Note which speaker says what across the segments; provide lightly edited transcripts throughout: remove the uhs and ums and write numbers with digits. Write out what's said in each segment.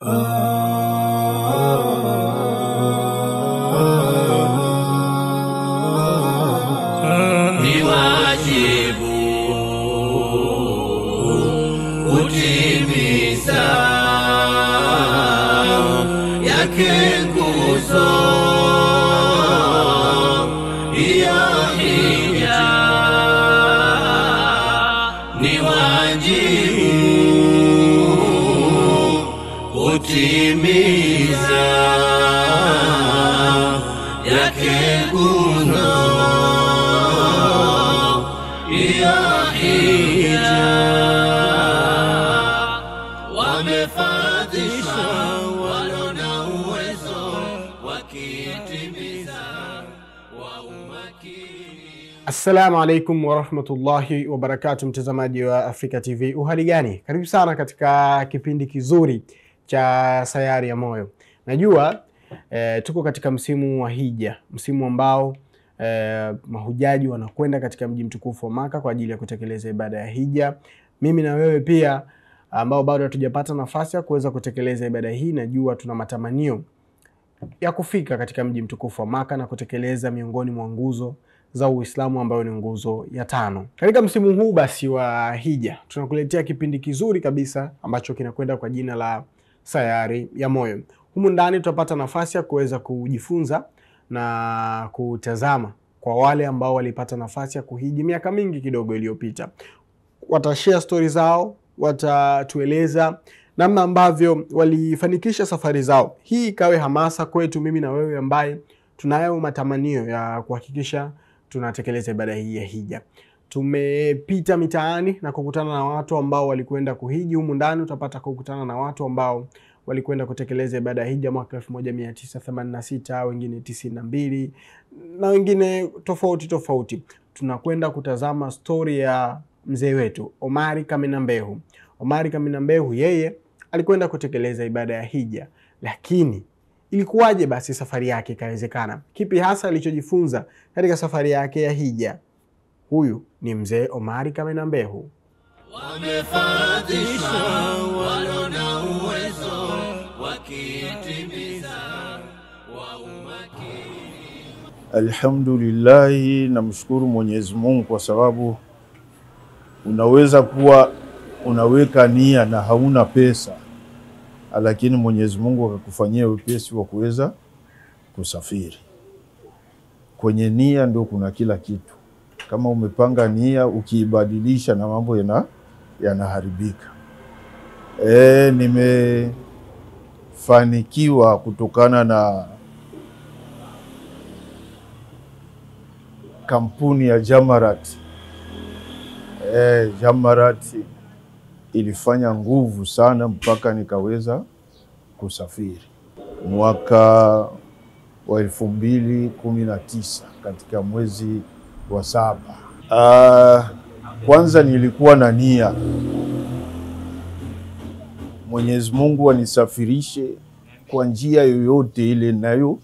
Speaker 1: Ni wajibu kutimiza yake nguzo ya hija. Ni wajibu kutimiza yake nguzo ya hija. Wamefaradhisha walona uwezo wakitimiza wa umakini.
Speaker 2: Assalamu alaikum wa rahmatullahi wa barakatuh, mtazamaji wa Africa TV. Uhali gani? Karibu sana katika kipindi kizuri cha Sayari ya Moyo. Najua tuko katika msimu wa hija, msimu ambao mahujaji wanakwenda katika mji mtukufu wa Maka kwa ajili ya kutekeleza ibada ya hija. Mimi na wewe pia ambao bado hatujapata nafasi ya kuweza kutekeleza ibada hii, najua tuna matamanio ya kufika katika mji mtukufu wa Maka na kutekeleza miongoni mwa nguzo za Uislamu ambayo ni nguzo ya 5. Katika msimu huu basi wa hija, tunakuletea kipindi kizuri kabisa ambacho kinakwenda kwa jina la Sayari ya Moyo. Humu ndani tutapata nafasi ya kuweza kujifunza na kutazama kwa wale ambao walipata nafasi ya kuhiji miaka mingi kidogo iliyopita. Watashare story zao, watatueleza namna ambavyo walifanikisha safari zao. Hii ikawe hamasa kwetu mimi na wewe ambaye tunayo matamanio ya kuhakikisha tunatekeleza ibada hii ya hija. Tumepita mitaani na kukutana na watu ambao walikwenda kuhiji. Humu ndani utapata kukutana na watu ambao walikwenda kutekeleza ibada ya hija mwaka 1986, wengine 92 na wengine tofauti tofauti. Tunakwenda kutazama story ya mzee wetu Omari Kamina Mbehu. Omari Kamina Mbehu yeye alikwenda kutekeleza ibada ya hija, lakini ilikuwaje basi safari yake ikawezekana? Kipi hasa alichojifunza katika safari yake ya hija? Huyu ni mzee Omari Kamina Mbehu.
Speaker 1: Wamefaradhisha walona uwezo wakitimiza wa umakini.
Speaker 3: Alhamdulillah, namshukuru Mwenyezi Mungu kwa sababu unaweza kuwa unaweka nia na hauna pesa, lakini Mwenyezi Mungu akakufanyia wepesi wa kuweza kusafiri. Kwenye nia ndio kuna kila kitu. Kama umepanga nia, ukiibadilisha na mambo yanaharibika. Nimefanikiwa kutokana na kampuni ya Jamarat. Jamarat ilifanya nguvu sana mpaka nikaweza kusafiri mwaka wa 2019 katika mwezi wa 7. Kwanza nilikuwa na nia Mwenyezi Mungu anisafirishe kwa njia yoyote ile nayo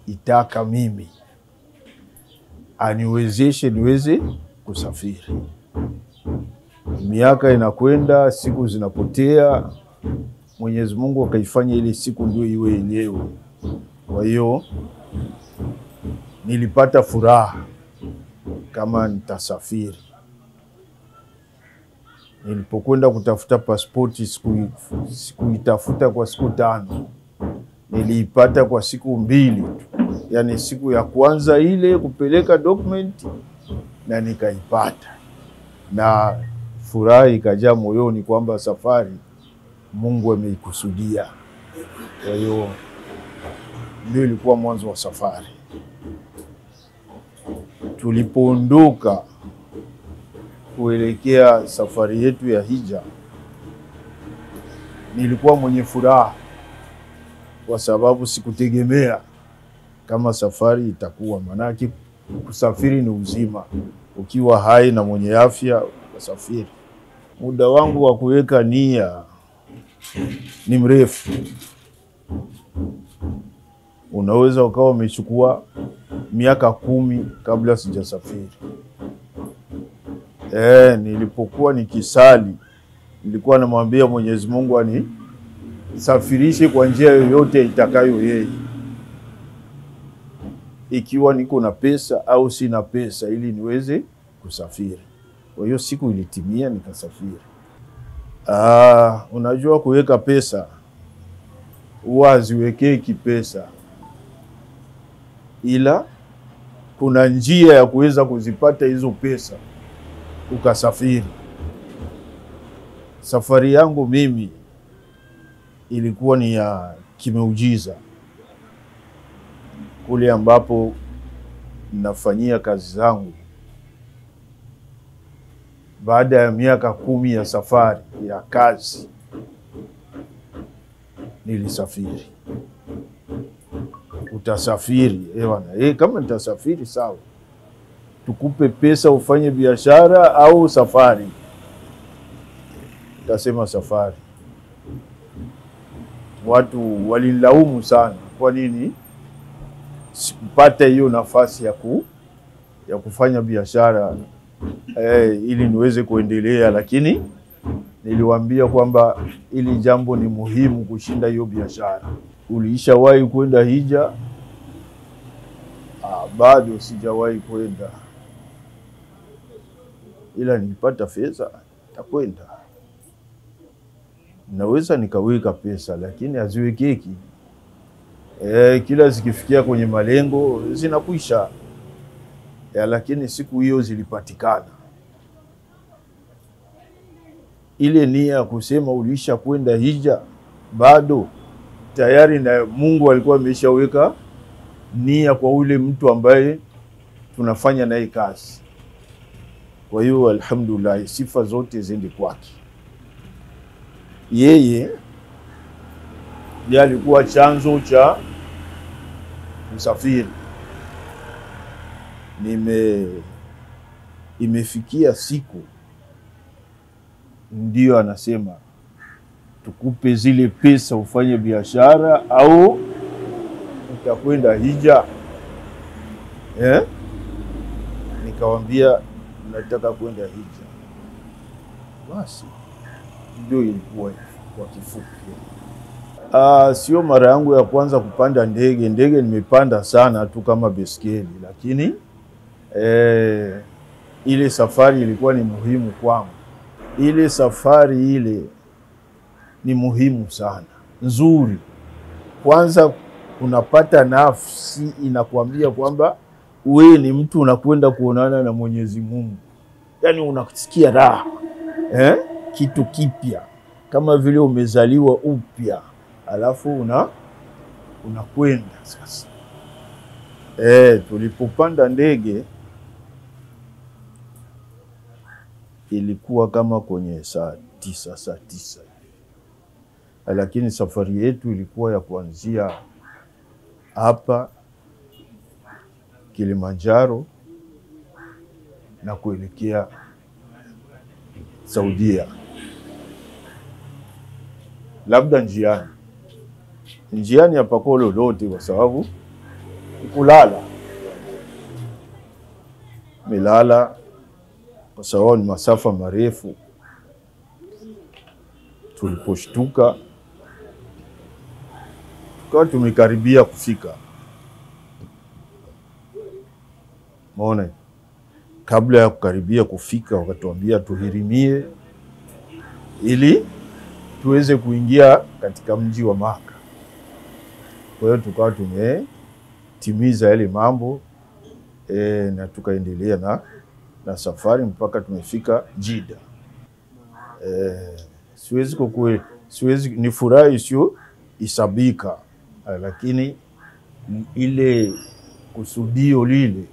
Speaker 3: itaka mimi, aniwezeshe niweze kusafiri. Miaka inakwenda, siku zinapotea, Mwenyezi Mungu akaifanya ile siku ndio iwe yenyewe. Kwa hiyo nilipata furaha kama nitasafiri. Nilipokwenda kutafuta pasipoti, sikuitafuta kwa siku 5. Niliipata kwa siku 2 tu. Yani siku ya kwanza ile kupeleka document na nikaipata. Na furaha ikajaa moyoni kwamba safari Mungu ameikusudia. Kwa hiyo ndio ilikuwa mwanzo wa safari. Tulipoondoka kuelekea safari yetu ya hija, nilikuwa mwenye furaha kwa sababu sikutegemea kama safari itakuwa. Manake kusafiri ni uzima, ukiwa hai na mwenye afya usafiri. Muda wangu wa kuweka nia ni mrefu. Unaweza ukawa umechukua miaka 10 kabla sijasafiri. Nilipokuwa nikisali nilikuwa namwambia Mwenyezi Mungu safirishe kwa njia yoyote itakayo yeye, ikiwa niko na pesa au sina pesa, ili niweze kusafiri. Kwa hiyo siku ilitimia nikasafiri. Unajua kuweka pesa, huwa haziwekei kipesa, ila kuna njia ya kuweza kuzipata hizo pesa ukasafiri. Safari yangu mimi ilikuwa ni ya kimeujiza, kule ambapo nafanyia kazi zangu. Baada ya miaka 10 ya safari ya kazi, nilisafiri. Utasafiri bwana, kama nitasafiri sawa, tukupe pesa ufanye biashara au safari? Utasema safari. Watu walilaumu sana, kwa nini sikupata hiyo nafasi ya kufanya biashara ili niweze kuendelea. Lakini niliwaambia kwamba ili jambo ni muhimu kushinda hiyo biashara. Ulishawahi kwenda hija? Bado sijawahi kwenda, ila nilipata pesa takwenda. Naweza nikaweka pesa, lakini haziwekeki. Kila zikifikia kwenye malengo zinakwisha. Lakini siku hiyo zilipatikana. Ile nia kusema ulisha kwenda hija, bado tayari na Mungu alikuwa ameshaweka nia kwa ule mtu ambaye tunafanya naye kazi. Kwa hiyo alhamdulillah, sifa zote zende kwake. Yeye ndiye alikuwa chanzo cha usafiri. Imefikia siku ndio anasema tukupe zile pesa ufanye biashara au utakwenda hija. Nikamwambia nataka kwenda hija. Basi ndio ilikuwa kwa kifupi. Sio mara yangu ya kwanza kupanda ndege. Ndege nimepanda sana tu kama beskeli, lakini ile safari ilikuwa ni muhimu kwangu. Ile safari ile ni muhimu sana, nzuri. Kwanza unapata nafsi inakwambia kwamba wewe ni mtu unakwenda kuonana na Mwenyezi Mungu. Yaani unasikia raha, kitu kipya, kama vile umezaliwa upya, alafu unakwenda sasa. Tulipopanda ndege ilikuwa kama kwenye saa 9, lakini safari yetu ilikuwa ya kuanzia hapa Kilimanjaro na kuelekea Saudia. Labda njiani hapako lolote, kwa sababu kulala milala, kwa sababu ni masafa marefu. Tuliposhtuka tukawa tumekaribia kufika. Maona, kabla ya kukaribia kufika wakatuambia tuhirimie ili tuweze kuingia katika mji wa Maka. Kwa hiyo tukawa tumetimiza yale mambo na tukaendelea na safari mpaka tumefika Jeddah. Siwezi ni furaha isiyo isabika, lakini ile kusudio lile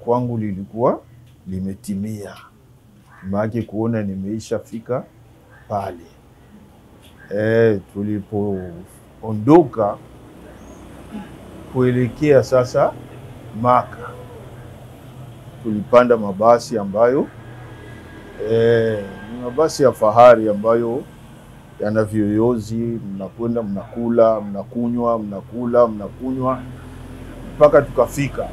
Speaker 3: kwangu lilikuwa limetimia. Maana kuona nimeisha fika pale. Tulipoondoka kuelekea sasa Maka, tulipanda mabasi ambayo ni mabasi ya fahari ambayo yana viyoyozi. Mnakwenda, mnakula, mnakunywa, mnakula, mnakunywa mpaka tukafika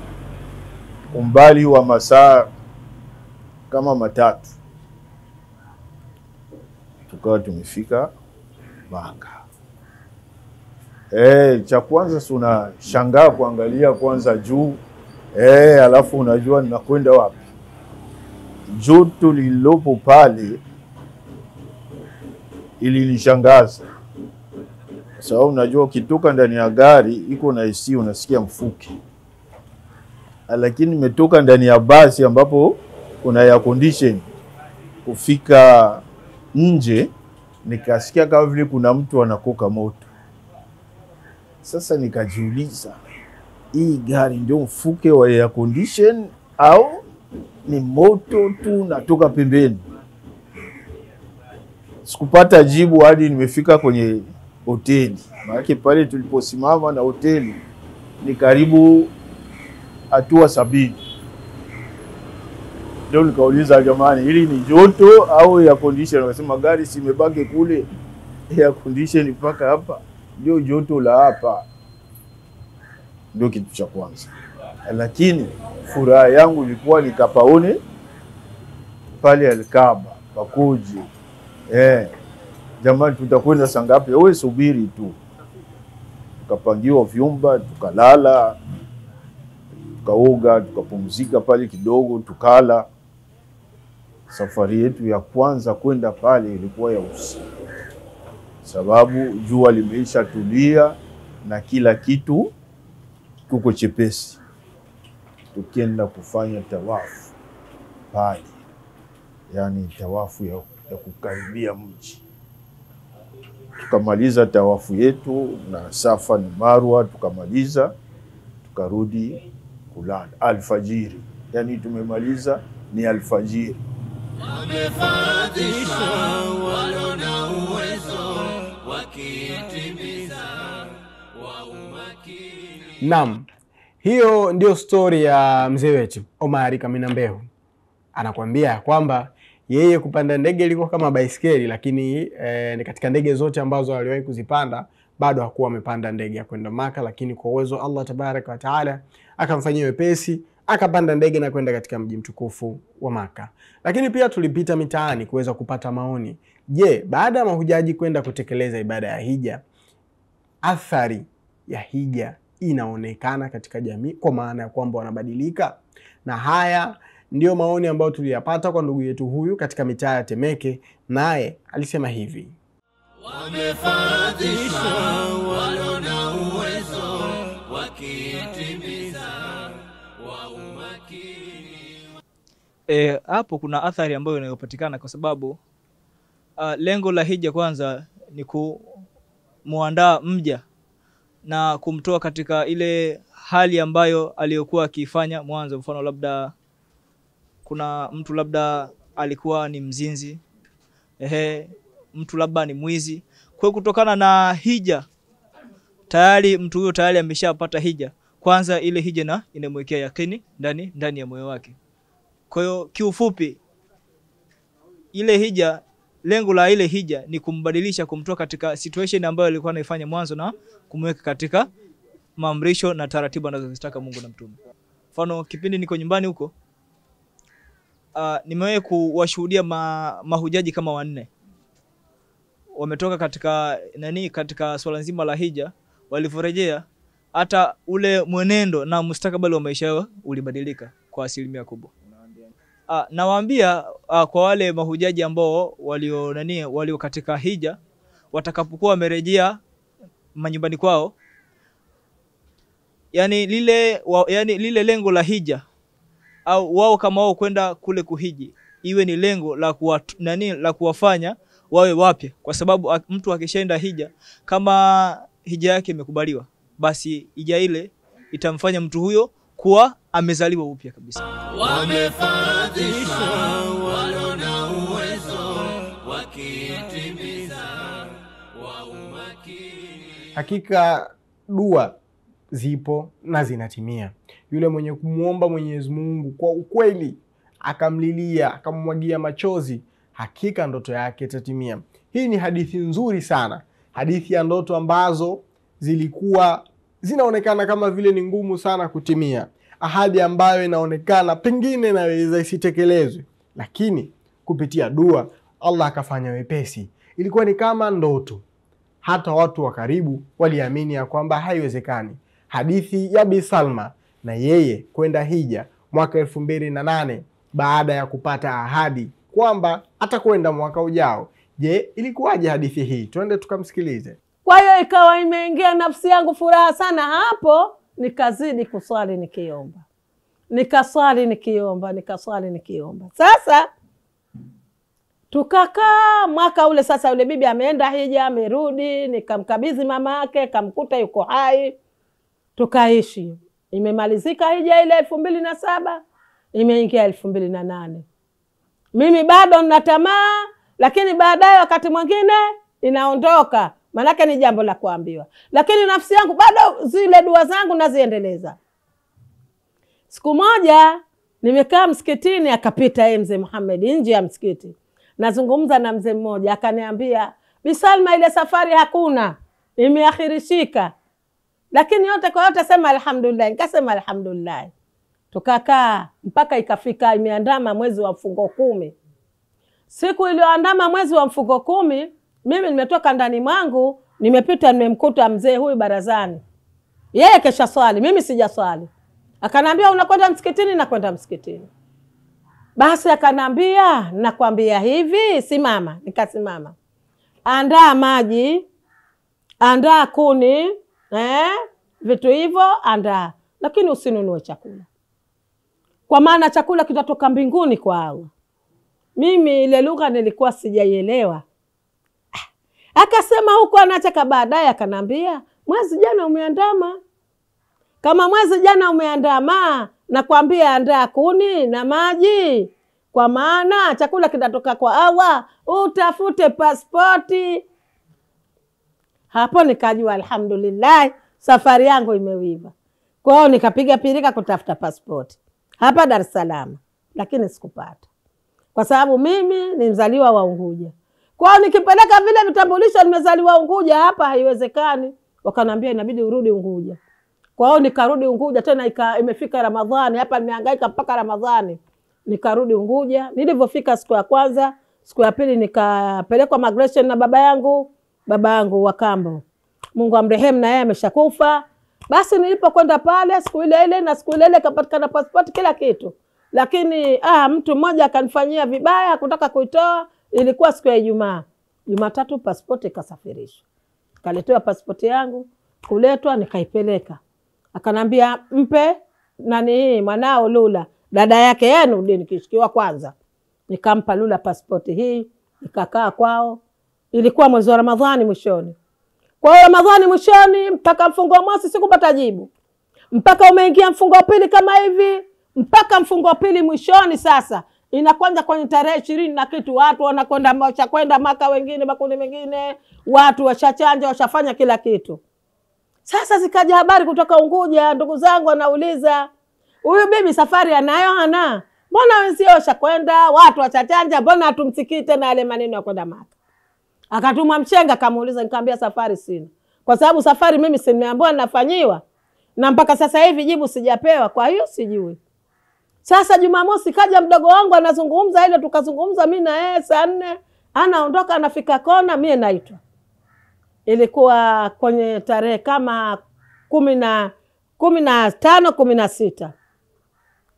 Speaker 3: umbali wa masaa kama 3. Tukawa tumefika Maka. Cha kwanza si unashangaa kuangalia kwanza juu, alafu unajua ninakwenda wapi. Joto lililopo pale ilinishangaza. Sababu unajua ukitoka ndani ya gari iko na AC unasikia mfuke. Lakini nimetoka ndani ya basi ambapo kuna air condition, kufika nje nikasikia kama vile kuna mtu anakoka moto. Sasa nikajiuliza, hii gari ndio mfuke wa air condition au ni moto tu natoka pembeni? Sikupata jibu hadi nimefika kwenye hoteli. Maana pale tuliposimama na hoteli ni karibu hatua 70. Ndio nikauliza, jamani, hili ni joto au air condition? Wakasema gari simebaki kule, air condition mpaka hapa ndio joto la hapa. Ndio kitu cha kwanza. Lakini furaha yangu ilikuwa nikapaone pale Al-Kaaba pakoje. Jamani, tutakwenda saa ngapi? Wewe subiri tu. Tukapangiwa vyumba, tukalala, tukaoga, tukapumzika pale kidogo, tukala. Safari yetu ya kwanza kwenda pale ilikuwa ya usiku, sababu jua limeisha tulia na kila kitu kuko chepesi. Tukienda kufanya tawafu pale, yani tawafu ya kukaribia mji. Tukamaliza tawafu yetu na Safa na Marwa, tukamaliza, tukarudi kulala alfajiri. Yani tumemaliza ni alfajiri.
Speaker 1: Wamefaradhisha walona uwezo wakitimiza wa umakini.
Speaker 2: Naam, hiyo ndio story ya mzee wetu Omari Kamina Mbehu. Anakuambia kwamba yeye kupanda ndege ilikuwa kama baisikeli, lakini ni katika ndege zote ambazo aliwahi kuzipanda bado hakuwa amepanda ndege ya kwenda Maka, lakini kwa uwezo wa Allah tabaraka wa taala akamfanyia wepesi, akapanda ndege na kwenda katika mji mtukufu wa Maka. Lakini pia tulipita mitaani kuweza kupata maoni. Je, baada ya mahujaji kwenda kutekeleza ibada ya hija, athari ya hija inaonekana katika jamii, kwa maana ya kwamba wanabadilika? Na haya ndio maoni ambayo tuliyapata kwa ndugu yetu huyu katika mitaa ya Temeke, naye alisema hivi:
Speaker 1: wamefaradhisha walona uwezo wakitimiza wa umakini.
Speaker 4: Hapo kuna athari ambayo inayopatikana kwa sababu lengo la hija kwanza ni kumuandaa mja na kumtoa katika ile hali ambayo aliyokuwa akifanya mwanzo. Mfano, labda kuna mtu labda alikuwa ni mzinzi, mtu labda ni mwizi. Kwa kutokana na hija tayari mtu huyo tayari ameshapata hija. Kwanza ile hija na inamwekea yakini ndani ya moyo wake. Kwa hiyo kiufupi, ile hija, lengo la ile hija ni kumbadilisha, kumtoa katika situation ambayo alikuwa anaifanya mwanzo na kumweka katika maamrisho na taratibu anazozitaka Mungu na Mtume. Mfano, kipindi niko nyumbani huko, nimewahi kuwashuhudia mahujaji kama 4. Wametoka katika swala nzima la hija, walivorejea hata ule mwenendo na mustakabali wa maisha yao ulibadilika kwa asilimia kubwa. Nawaambia kwa wale mahujaji ambao walio katika hija, watakapokuwa wamerejea manyumbani kwao, yani lile lengo la hija au wao kama wao kwenda kule kuhiji, iwe ni lengo la kuwafanya wawe wapya. Kwa sababu mtu akishaenda hija, kama hija yake imekubaliwa, basi hija ile itamfanya mtu huyo kuwa amezaliwa upya kabisa.
Speaker 1: Wamefaradhisha walona uwezo wakitimiza wa umakini.
Speaker 2: Hakika dua zipo na zinatimia. Yule mwenye kumuomba Mwenyezi Mungu kwa ukweli, akamlilia, akamwagia machozi, hakika ndoto yake itatimia. Hii ni hadithi nzuri sana, hadithi ya ndoto ambazo zilikuwa zinaonekana kama vile ni ngumu sana kutimia, ahadi ambayo inaonekana pengine inaweza isitekelezwe, lakini kupitia dua Allah akafanya wepesi. Ilikuwa ni kama ndoto, hata watu wa karibu waliamini ya kwamba haiwezekani. Hadithi ya Bi Salma na yeye kwenda hija mwaka 2008 baada ya kupata ahadi kwamba atakwenda mwaka ujao. Je, ilikuwaje hadithi hii? Twende tukamsikilize.
Speaker 5: Kwa hiyo ikawa imeingia nafsi yangu furaha sana hapo, nikazidi kuswali nikiomba. Nikaswali nikiomba. Sasa tukakaa mwaka ule, sasa yule bibi ameenda hija, amerudi, nikamkabidhi mama yake, kamkuta yuko hai. Tukaishi. Imemalizika hija ile 2007, imeingia 2008. Mimi bado nina tamaa, lakini baadaye wakati mwingine inaondoka. Manake ni jambo la kuambiwa. Lakini nafsi yangu bado zile dua zangu naziendeleza. Siku moja nimekaa msikitini, akapita mzee Muhammad nje ya msikiti. Nazungumza na mzee mmoja, akaniambia, Bi Salma, ile safari hakuna, imeakhirishika. Lakini yote kwa yote sema alhamdulillah. Nikasema alhamdulillah. Tukakaa mpaka ikafika imeandama mwezi wa mfungo 10. Siku iliyoandama mwezi wa mfungo 10, mimi nimetoka ndani mwangu, nimepita nimemkuta mzee huyu barazani. Yeye kesha swali, mimi sijaswali. Akanambia, unakwenda msikitini? Nakwenda msikitini. Basi akanambia, nakwambia hivi, simama. Nikasimama. Andaa maji, andaa kuni, vitu hivyo andaa, lakini usinunue chakula, kwa maana chakula kitatoka mbinguni kwa Allah. Mimi ile lugha nilikuwa sijaielewa. Akasema huko anachaka. Baadaye akanambia, mwezi jana umeandama. Kama mwezi jana umeandama, nakwambia andaa kuni na maji, kwa maana chakula kitatoka kwa Allah, utafute pasipoti. Hapo nikajua alhamdulillah, safari yangu imewiva. Kwa hiyo nikapiga pirika kutafuta pasipoti hapa Dar es Salaam, lakini sikupata. Kwa sababu mimi ni mzaliwa wa Unguja. Kwa hiyo nikipeleka vile vitambulisho nimezaliwa Unguja, hapa haiwezekani. Wakanambia inabidi urudi Unguja. Kwa hiyo nikarudi Unguja tena, imefika Ramadhani, hapa nimehangaika mpaka Ramadhani. Nikarudi Unguja. Nilipofika siku ya kwanza, siku ya pili nikapelekwa migration na baba yangu wa kambo. Mungu amrehemu, na yeye ameshakufa. Basi nilipokwenda pale siku ile na siku ile kapatikana passport kila kitu. Lakini mtu mmoja akanifanyia vibaya, kutaka kuitoa. Ilikuwa siku ya Ijumaa. Jumatatu passport ikasafirishwa. Kaletewa passport yangu, kuletwa nikaipeleka. Akanambia, mpe nani mwanao Lula, dada yake yenu ndiye nikishikiwa kwanza. Nikampa Lula passport hii, nikakaa kwao. Ilikuwa mwezi wa Ramadhani mwishoni. Kwa Ramadhani mwishoni mpaka mfungo mosi sikupata jibu. Mpaka umeingia mfungo pili kama hivi, mpaka mfungo pili mwishoni sasa. Inakwenda kwenye tarehe 20 na kitu, watu washakwenda Maka, wengine makundi mengine, watu washachanja, washafanya kila kitu. Sasa zikaja habari kutoka Unguja, ndugu zangu wanauliza, huyu bibi safari anayo hana? Mbona wenzio washakwenda, watu washachanja, mbona hatumsikii tena yale maneno ya kwenda Maka? Akatuma mchenga kamuuliza, nikamwambia safari sina. Kwa sababu safari mimi si nimeambiwa nafanyiwa, na mpaka sasa hivi jibu sijapewa, kwa hiyo sijui. Sasa Jumamosi kaja mdogo wangu anazungumza ile, tukazungumza mimi na yeye saa 4, anaondoka anafika kona, mimi naitwa. Ilikuwa kwenye tarehe kama 15 16.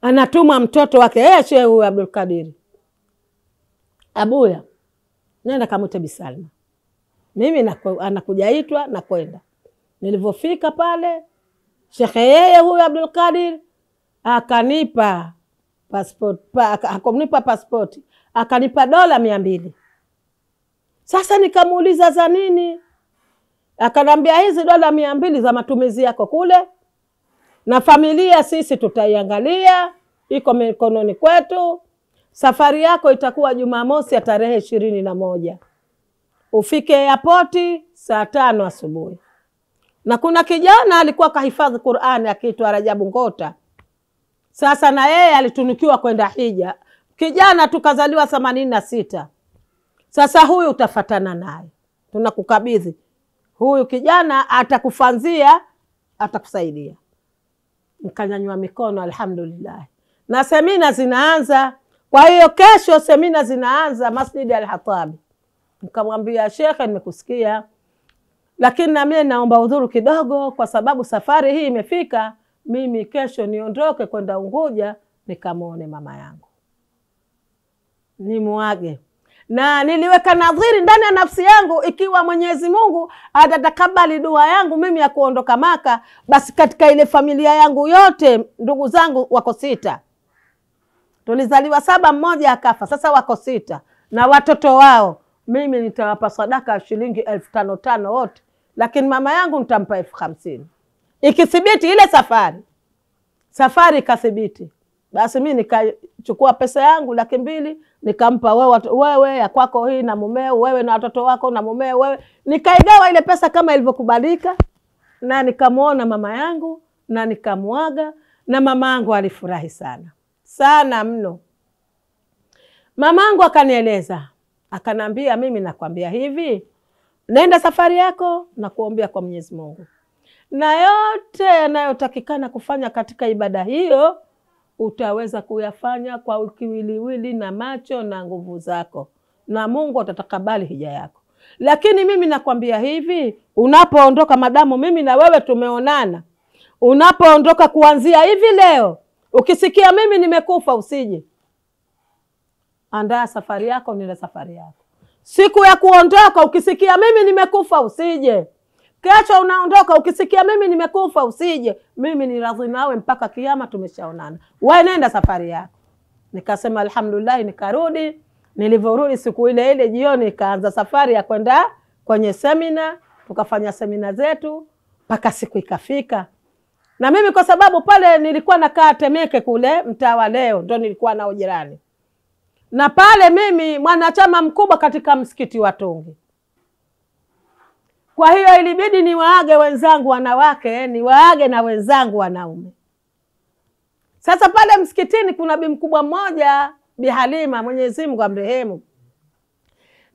Speaker 5: Anatuma mtoto wake, Sheikh huyu Abdul Kadiri, Abuya, nenda kamwite Bi Salma. Mimi anakujaitwa na kwenda. Nilipofika pale, Sheikh yeye huyu Abdul Kadir akanipa passport, akanipa passport, akanipa $200. Sasa nikamuuliza za nini? Akanambia hizi $200 za matumizi yako kule, na familia sisi tutaiangalia, iko mikononi kwetu. Safari yako itakuwa Jumamosi ya tarehe 21. Ufike airport saa 5 asubuhi. Na kuna kijana alikuwa kahifadhi Qur'ani akiitwa Rajabu Ngota. Sasa na yeye alitunukiwa kwenda hija. Kijana tukazaliwa 86. Sasa huyu utafatana naye. Tunakukabidhi. Huyu kijana atakufanzia, atakusaidia. Nikanyanyua mikono, alhamdulillah. Na semina zinaanza. Kwa hiyo kesho semina zinaanza Masjid Al-Hatabi. Nikamwambia Sheikh, nimekusikia. lakini na mimi naomba udhuru kidogo, kwa sababu safari hii imefika, mimi kesho niondoke kwenda Unguja nikamwone mama yangu, nimuage. Na niliweka nadhiri ndani ya nafsi yangu, ikiwa Mwenyezi Mungu atatakabali dua yangu mimi ya kuondoka Maka, basi katika ile familia yangu yote, ndugu zangu wako 6. Tulizaliwa 7, mmoja akafa, sasa wako 6 na watoto wao. Mimi nitawapa sadaka shilingi 1500 wote, lakini mama yangu nitampa 50,000. Ikithibiti ile safari ikathibiti, basi mimi nikachukua pesa yangu 200,000 nikampa wewe ya kwako hii na mumeo, wewe na watoto wako na mumeo wewe. Nikaigawa ile pesa kama ilivyokubalika, na nikamuona mama yangu na nikamuaga, na mama yangu alifurahi sana mno. Mama yangu akanieleza, akanambia, mimi nakwambia hivi, nenda safari yako na kuombea kwa Mwenyezi Mungu, na yote yanayotakikana kufanya katika ibada hiyo utaweza kuyafanya kwa kiwiliwili na macho na nguvu zako, na Mungu atatakabali hija yako. Lakini mimi nakwambia hivi, unapoondoka, madamu mimi na wewe tumeonana, unapoondoka kuanzia hivi leo, ukisikia mimi nimekufa usije. Andaa safari yako, nenda safari yako. Siku ya kuondoka ukisikia mimi nimekufa usije. Kesho unaondoka ukisikia mimi nimekufa usije. Mimi ni radhi nawe mpaka kiyama, tumeshaonana. Wewe nenda safari yako. Nikasema alhamdulillah, nikarudi. Nilivyorudi siku ile jioni, nikaanza safari ya kwenda kwenye semina, tukafanya semina zetu mpaka siku ikafika. Na mimi kwa sababu pale nilikuwa nakaa Temeke kule mtaa wa Leo, ndio nilikuwa nao jirani. Na pale mimi mwanachama mkubwa katika msikiti wa Tungi. Kwa hiyo ilibidi niwaage wenzangu wanawake, niwaage na wenzangu wanaume. Sasa pale msikitini kuna bi mkubwa mmoja, Bi Halima, Mwenyezi Mungu amrehemu.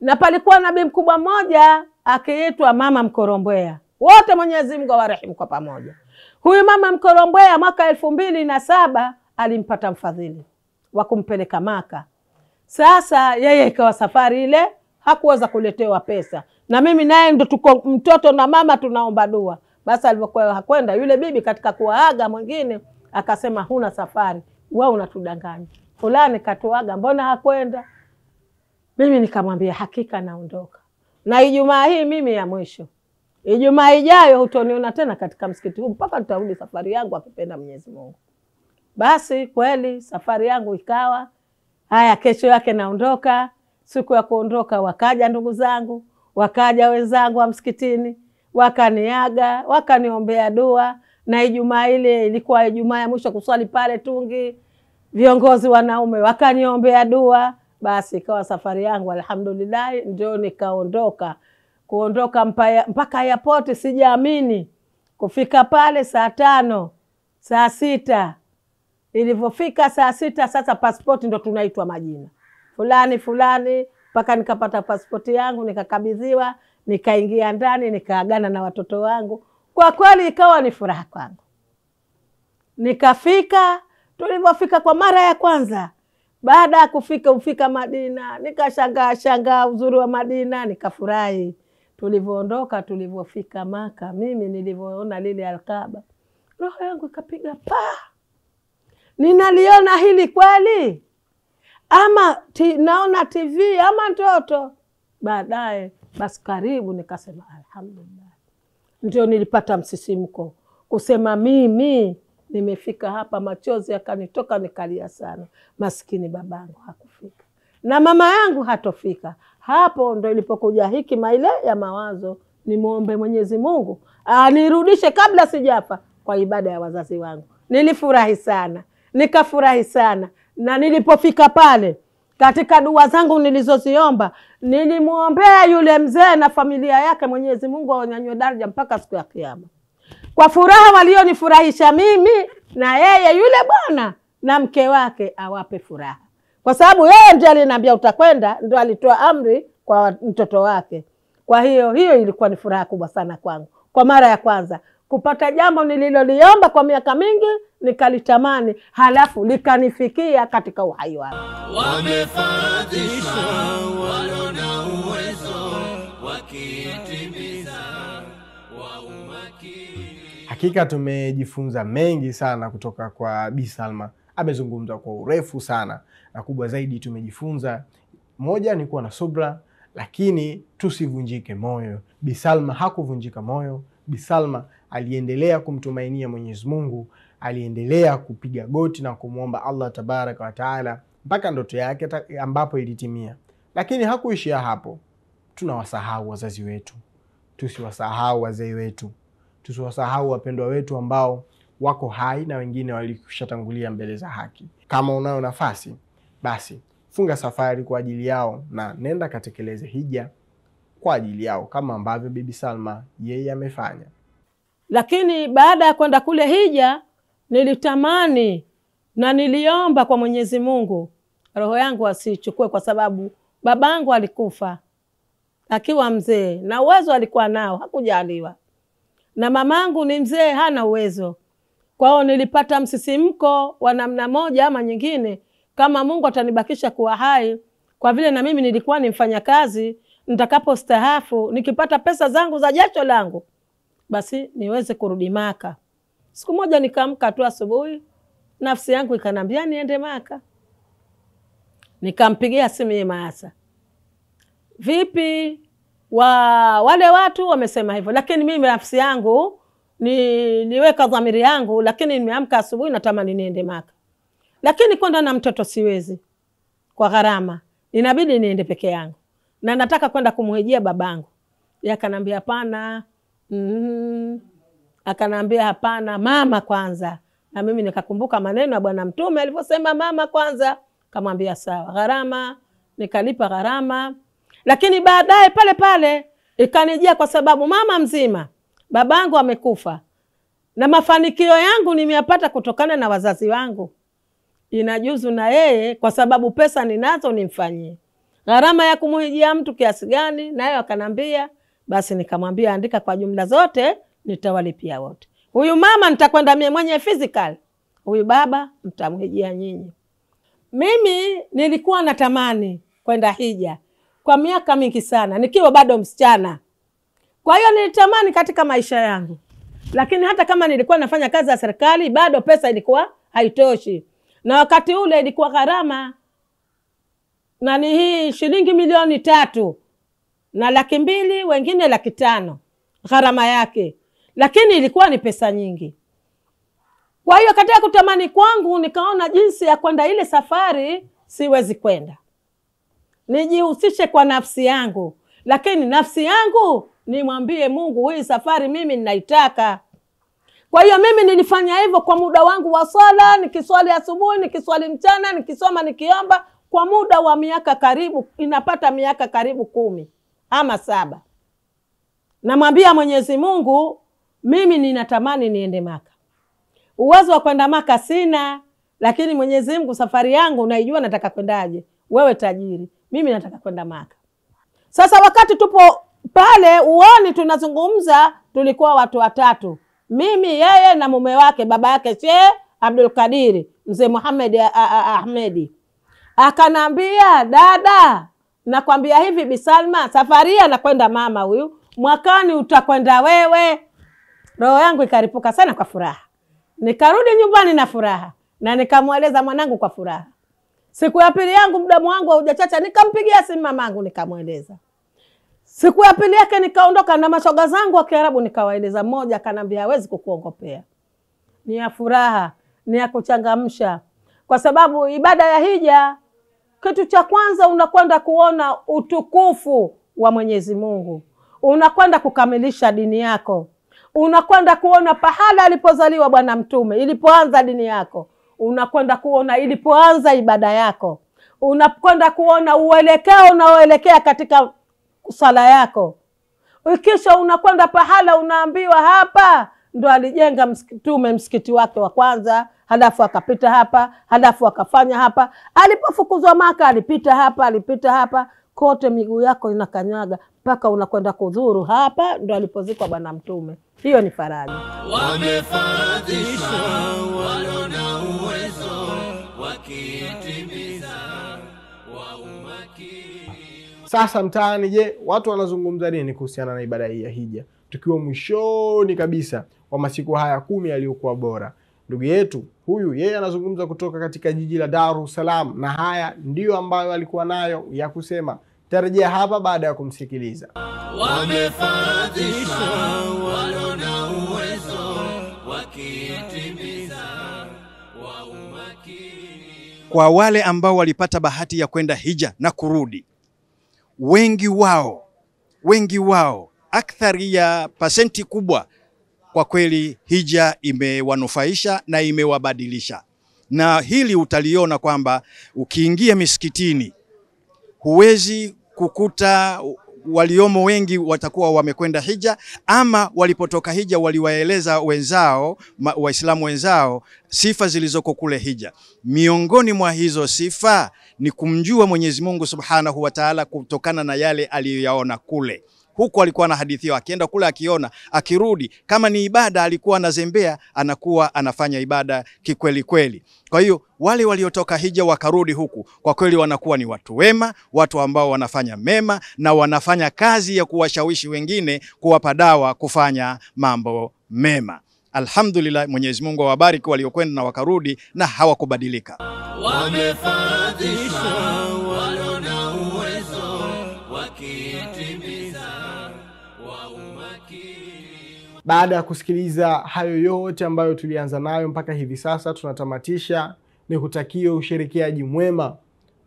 Speaker 5: Na palikuwa na bi mkubwa mmoja akiitwa Mama Mkorombwea. Wote Mwenyezi Mungu awarehemu kwa pamoja. Huyu Mama Mkorombwea mwaka 2007 alimpata mfadhili wa kumpeleka Maka. Sasa yeye ikawa safari ile hakuweza kuletewa pesa. Na mimi naye ndo tuko mtoto na mama tunaomba dua. Basi alipokuwa hakwenda, yule bibi katika kuwaaga mwingine akasema, huna safari, wewe unatudanganya. Fulani katuaga, mbona hakwenda? Mimi nikamwambia hakika naondoka. Na Ijumaa hii mimi ya mwisho. Ijumaa ijayo hutoniona tena katika msikiti huu mpaka nitarudi safari yangu akipenda Mwenyezi Mungu. Basi kweli safari yangu ikawa haya, kesho yake naondoka. Siku ya kuondoka wakaja ndugu zangu, wakaja wenzangu wa msikitini, wakaniaga, wakaniombea dua. Na Ijumaa ile ilikuwa Ijumaa ya mwisho kuswali pale Tungi, viongozi wanaume wakaniombea dua. Basi ikawa safari yangu alhamdulillah, ndio nikaondoka. Kuondoka mpaka airport sijaamini. Kufika pale saa 5, saa 6. Ilivyofika saa 6 sasa pasipoti ndo tunaitwa majina. Fulani mpaka nikapata pasipoti yangu, nikakabidhiwa, nikaingia ndani, nikaagana na watoto wangu. Kwa kweli ikawa ni furaha kwangu. Nikafika, tulivyofika kwa mara ya kwanza, baada ya kufika Madina, nikashangaa uzuri wa Madina, nikafurahi. Tulivyoondoka, tulivyofika Maka, mimi nilivyoona lile Alkaaba, roho yangu ikapiga pa. Ninaliona hili kweli? Ama naona TV ama ndoto? Baadaye basi karibu nikasema alhamdulillah. Ndio nilipata msisimko kusema mimi nimefika hapa, machozi yakanitoka, nikalia sana. Maskini babangu hakufika na mama yangu hatofika. Hapo ndo ilipokuja hikima ile ya mawazo, nimuombe Mwenyezi Mungu anirudishe kabla sijafa kwa ibada ya wazazi wangu. Nilifurahi sana, nikafurahi sana. Na nilipofika pale, katika dua zangu nilizoziomba, nilimuombea yule mzee na familia yake, Mwenyezi Mungu awanyanyue daraja mpaka siku ya kiyama. Kwa furaha walionifurahisha mimi, na yeye yule bwana na mke wake awape furaha. Kwa sababu yeye ndiye aliniambia utakwenda, ndio alitoa amri kwa mtoto wake. Kwa hiyo ilikuwa ni furaha kubwa sana kwangu. Kwa mara ya kwanza kupata jambo nililoliomba kwa miaka mingi, nikalitamani, halafu likanifikia katika uhai wangu.
Speaker 1: Wamefaradhisha walio na uwezo, wakitimiza
Speaker 2: Hakika tumejifunza mengi sana kutoka kwa Bi Salma. Amezungumza kwa urefu sana, na kubwa zaidi tumejifunza, moja ni kuwa na subra, lakini tusivunjike moyo. Bi Salma hakuvunjika moyo. Bi Salma aliendelea kumtumainia Mwenyezi Mungu, aliendelea kupiga goti na kumwomba Allah tabaraka wa taala mpaka ndoto yake ambapo ilitimia. Lakini hakuishia hapo. Tunawasahau wazazi wetu, tusiwasahau wazee wetu, tusiwasahau wapendwa wetu ambao wako hai na wengine walishatangulia mbele za haki. Kama unayo nafasi, basi funga safari kwa ajili yao na nenda katekeleze hija kwa ajili yao, kama ambavyo Bibi Salma yeye amefanya.
Speaker 5: Lakini baada ya kwenda kule hija, nilitamani na niliomba kwa Mwenyezi Mungu roho yangu asichukue, kwa sababu babangu alikufa akiwa mzee na uwezo alikuwa nao, hakujaliwa, na mamangu ni mzee, hana uwezo. Kwa hiyo nilipata msisimko wa namna moja ama nyingine, kama Mungu atanibakisha kuwa hai, kwa vile na mimi nilikuwa ni mfanyakazi, nitakapostahafu nikipata pesa zangu za jasho langu, basi niweze kurudi Maka. Siku moja nikaamka tu asubuhi, nafsi yangu ikanambia niende Maka. Nikampigia simu yeye Maasa, vipi, wale watu wamesema hivyo, lakini mimi nafsi yangu niweka dhamiri yangu, lakini nimeamka asubuhi natamani niende Maka, lakini kwenda na mtoto siwezi kwa gharama, inabidi niende peke yangu, na nataka kwenda kumhijia babangu. Yeye akanambia hapana. Akanambia hapana, mama kwanza. Na mimi nikakumbuka maneno ya Bwana Mtume alivyosema mama kwanza. Kamwambia sawa, gharama, nikalipa gharama. Lakini baadaye pale pale ikanijia, kwa sababu mama mzima, babangu amekufa, na mafanikio yangu nimeyapata kutokana na wazazi wangu, inajuzu na yeye, kwa sababu pesa ninazo, nimfanyie gharama ya kumuhijia mtu kiasi gani. Naye akanambia basi. Nikamwambia andika kwa jumla zote, nitawalipia wote. Huyu mama nitakwenda mimi mwenye physical, huyu baba mtamhijia nyinyi. Mimi nilikuwa natamani kwenda hija kwa miaka mingi sana, nikiwa bado msichana. Kwa hiyo nilitamani katika maisha yangu, lakini hata kama nilikuwa nafanya kazi ya serikali, bado pesa ilikuwa haitoshi, na wakati ule ilikuwa gharama na ni hii shilingi 3 na 200,000, wengine 500,000 gharama yake, lakini ilikuwa ni pesa nyingi. Kwa hiyo katika kutamani kwangu nikaona jinsi ya kwenda ile safari siwezi kwenda, nijihusishe kwa nafsi yangu, lakini nafsi yangu nimwambie Mungu, hii safari mimi ninaitaka. Kwa hiyo mimi nilifanya hivyo kwa muda wangu wa swala, nikiswali asubuhi, nikiswali mchana, nikisoma, nikiomba, kwa muda wa miaka karibu, inapata miaka karibu 10 ama 7. Namwambia Mwenyezi Mungu, mimi ninatamani niende Maka. Uwezo wa kwenda Maka sina, lakini Mwenyezi Mungu, safari yangu unaijua nataka kwendaje. Wewe tajiri, mimi nataka kwenda Maka. Sasa wakati tupo pale uoni tunazungumza, tulikuwa watu 3. Mimi, yeye na mume wake, baba yake Sheikh Abdul Kadiri, Mzee Muhammad Ahmedi. Akanambia, dada, nakwambia hivi Bi Salma, safari anakwenda mama huyu, mwakani utakwenda wewe. Roho yangu ikaripuka sana kwa furaha. Nikarudi nyumbani na furaha, na nikamweleza mwanangu kwa furaha. Siku ya pili yangu mdamu wangu haujachacha, nikampigia simu mamangu nikamweleza. Siku ya pili yake nikaondoka na mashoga zangu wa Kiarabu nikawaeleza. Mmoja akanambia hawezi kukuongopea. Ni ya furaha, ni ya kuchangamsha. Kwa sababu ibada ya hija, kitu cha kwanza unakwenda kuona utukufu wa Mwenyezi Mungu. Unakwenda kukamilisha dini yako. Unakwenda kuona pahala alipozaliwa Bwana Mtume, ilipoanza dini yako. Unakwenda kuona ilipoanza ibada yako. Unakwenda kuona uelekeo unaoelekea katika sala yako. Ukisha unakwenda pahala unaambiwa hapa ndo alijenga Mtume msikiti wake wa kwanza, halafu akapita hapa, halafu akafanya hapa. Alipofukuzwa Maka alipita hapa, alipita hapa, kote miguu yako inakanyaga mpaka unakwenda kudhuru hapa ndo alipozikwa Bwana Mtume. Hiyo ni faraja.
Speaker 1: Wamefaradhisha walona uwezo wakitimiza wa umakini.
Speaker 2: Sasa mtaani, je, watu wanazungumza nini kuhusiana na ibada hii ya hija? Tukiwa mwishoni kabisa wa masiku haya 10 yaliyokuwa bora. Ndugu yetu huyu yeye anazungumza kutoka katika jiji la Dar es Salaam, na haya ndiyo ambayo alikuwa nayo ya kusema. Tarejea hapa baada ya kumsikiliza.
Speaker 1: Wamefaradhisha walio na uwezo wakitimiza wa umakini.
Speaker 6: Kwa wale ambao walipata bahati ya kwenda hija na kurudi, wengi wao akthari ya pasenti kubwa, kwa kweli hija imewanufaisha na imewabadilisha. Na hili utaliona kwamba ukiingia misikitini huwezi kukuta waliomo wengi watakuwa wamekwenda hija, ama walipotoka hija waliwaeleza wenzao, Waislamu wenzao, sifa zilizoko kule hija. Miongoni mwa hizo sifa ni kumjua Mwenyezi Mungu Subhanahu wa Ta'ala kutokana na yale aliyoyaona kule. Huko alikuwa na hadithi, akienda kule akiona, akirudi kama ni ibada alikuwa anazembea, anakuwa anafanya ibada kikweli kweli. Kwa hiyo wale waliotoka hija wakarudi huku, kwa kweli wanakuwa ni watu wema, watu ambao wanafanya mema na wanafanya kazi ya kuwashawishi wengine, kuwapa dawa kufanya mambo mema. Alhamdulillah, Mwenyezi Mungu awabariki waliokwenda na wakarudi na hawakubadilika.
Speaker 1: Wamefaradhisha walio na uwezo wakitimiza wa umakini.
Speaker 2: Baada ya kusikiliza hayo yote ambayo tulianza nayo mpaka hivi sasa, tunatamatisha ni kutakia ushirikiaji mwema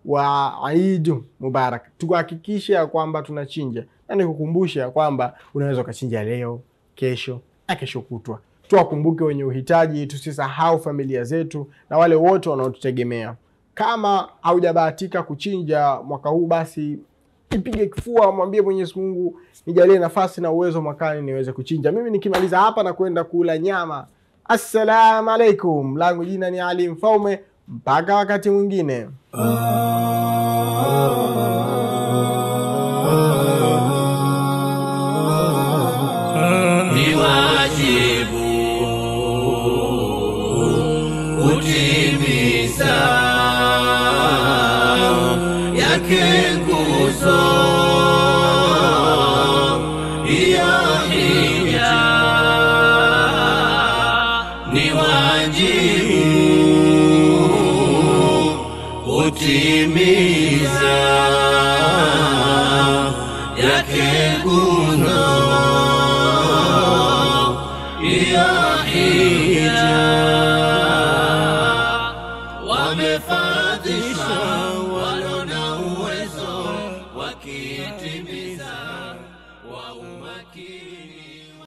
Speaker 2: wa Eid Mubarak. Tuhakikishe kwamba tunachinja, na nikukumbusha kwamba unaweza ukachinja leo, kesho na kesho kutwa. Tuwakumbuke wenye uhitaji, tusisahau familia zetu na wale wote wanaotutegemea. Kama haujabahatika kuchinja mwaka huu, basi ipige kifua, mwambie Mwenyezi Mungu, nijalie nafasi na uwezo mwakani niweze kuchinja. Mimi nikimaliza hapa na kwenda kula nyama. Assalamu alaikum. Langu jina ni Ali Mfaume, mpaka wakati mwingine.
Speaker 1: Ni wajibu kutimiza yake nguzo ya hija. Ni wajibu kutimiza yake nguzo ya hija.